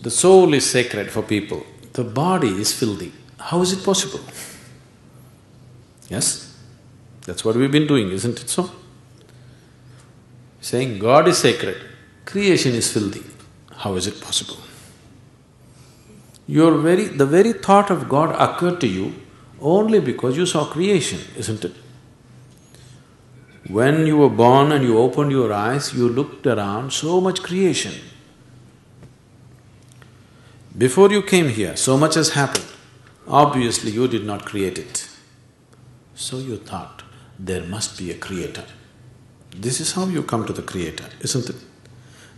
The soul is sacred for people, the body is filthy. How is it possible? Yes? That's what we've been doing, isn't it so? Saying God is sacred, creation is filthy. How is it possible? The very thought of God occurred to you only because you saw creation, isn't it? When you were born and you opened your eyes, you looked around, so much creation. Before you came here, so much has happened. Obviously, you did not create it. So you thought, there must be a creator. This is how you come to the creator, isn't it?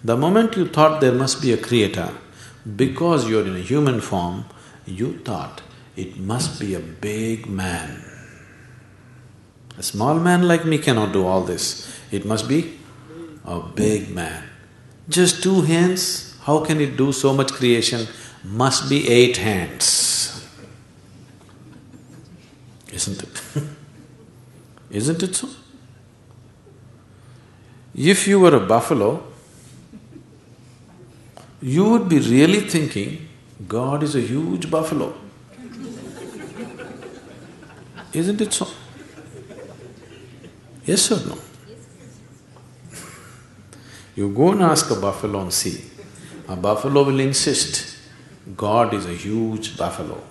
The moment you thought there must be a creator, because you're in a human form, you thought it must be a big man. A small man like me cannot do all this. It must be a big man. Just 2 hands, how can it do so much creation? Must be 8 hands. Isn't it? Isn't it so? If you were a buffalo, you would be really thinking, God is a huge buffalo. Isn't it so? Yes or no? You go and ask a buffalo and see. A buffalo will insist, God is a huge buffalo,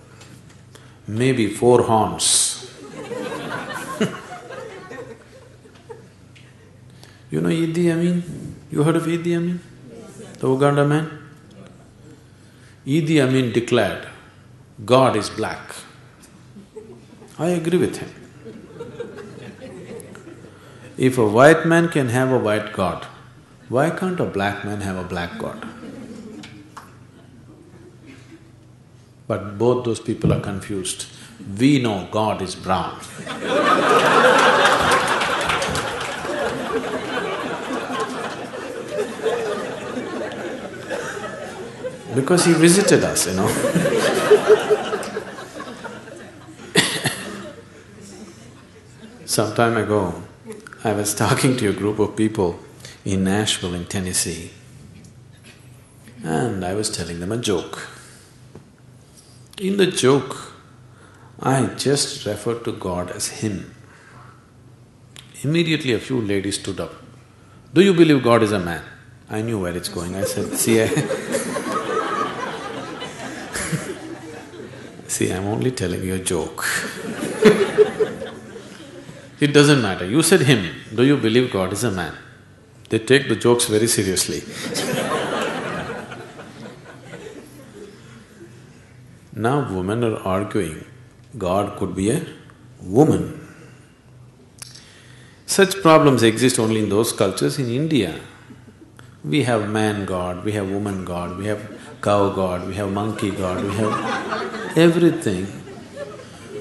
maybe 4 horns. You know Idi Amin? You heard of Idi Amin? The Uganda man? Idi Amin declared, God is black. I agree with him. If a white man can have a white God, why can't a black man have a black God? But both those people are confused. We know God is brown. Because he visited us, you know. Some time ago, I was talking to a group of people in Nashville in Tennessee, and I was telling them a joke. In the joke, I just referred to God as Him. Immediately a few ladies stood up. Do you believe God is a man? I knew where it's going. I said, see, I'm only telling you a joke. It doesn't matter. You said Him. Do you believe God is a man? They take the jokes very seriously. Now women are arguing, God could be a woman. Such problems exist only in those cultures. In India, we have man God, we have woman God, we have cow God, we have monkey God, we have everything.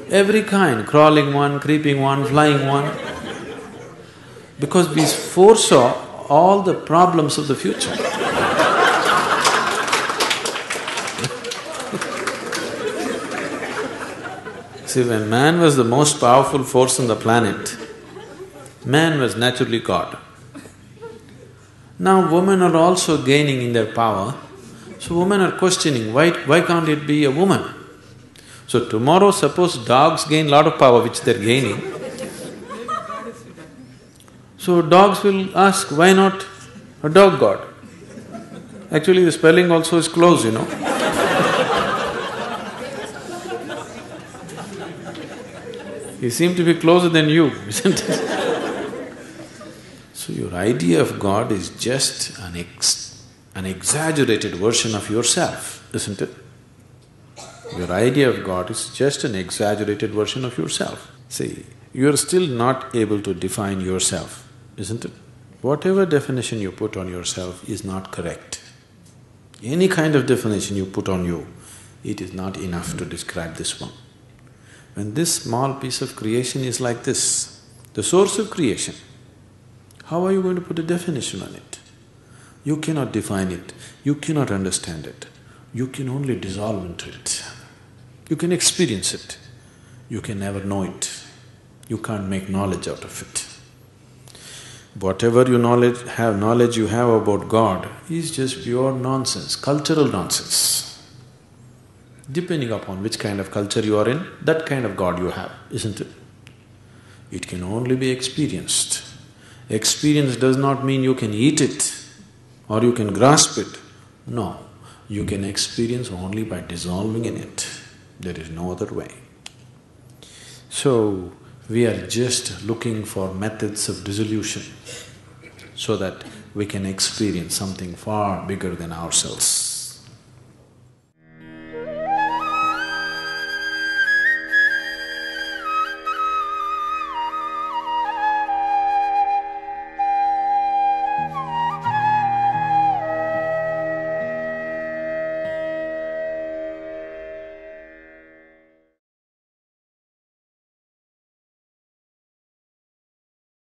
Every kind, crawling one, creeping one, flying one. Because we foresaw all the problems of the future. See, when man was the most powerful force on the planet, man was naturally God. Now women are also gaining in their power, so women are questioning, why can't it be a woman? So tomorrow, suppose dogs gain lot of power which they're gaining, so dogs will ask, why not a dog god? Actually the spelling also is close, you know. He seemed to be closer than you, isn't it? So your idea of God is just an exaggerated version of yourself, isn't it? Your idea of God is just an exaggerated version of yourself. See, you are still not able to define yourself, isn't it? Whatever definition you put on yourself is not correct. Any kind of definition you put on you, it is not enough to describe this one. When this small piece of creation is like this, the source of creation, how are you going to put a definition on it? You cannot define it, you cannot understand it, you can only dissolve into it. You can experience it, you can never know it, you can't make knowledge out of it. Whatever knowledge you have about God is just pure nonsense, cultural nonsense. Depending upon which kind of culture you are in, that kind of God you have, isn't it? It can only be experienced. Experience does not mean you can eat it or you can grasp it. No, you can experience only by dissolving in it. There is no other way. So, we are just looking for methods of dissolution so that we can experience something far bigger than ourselves.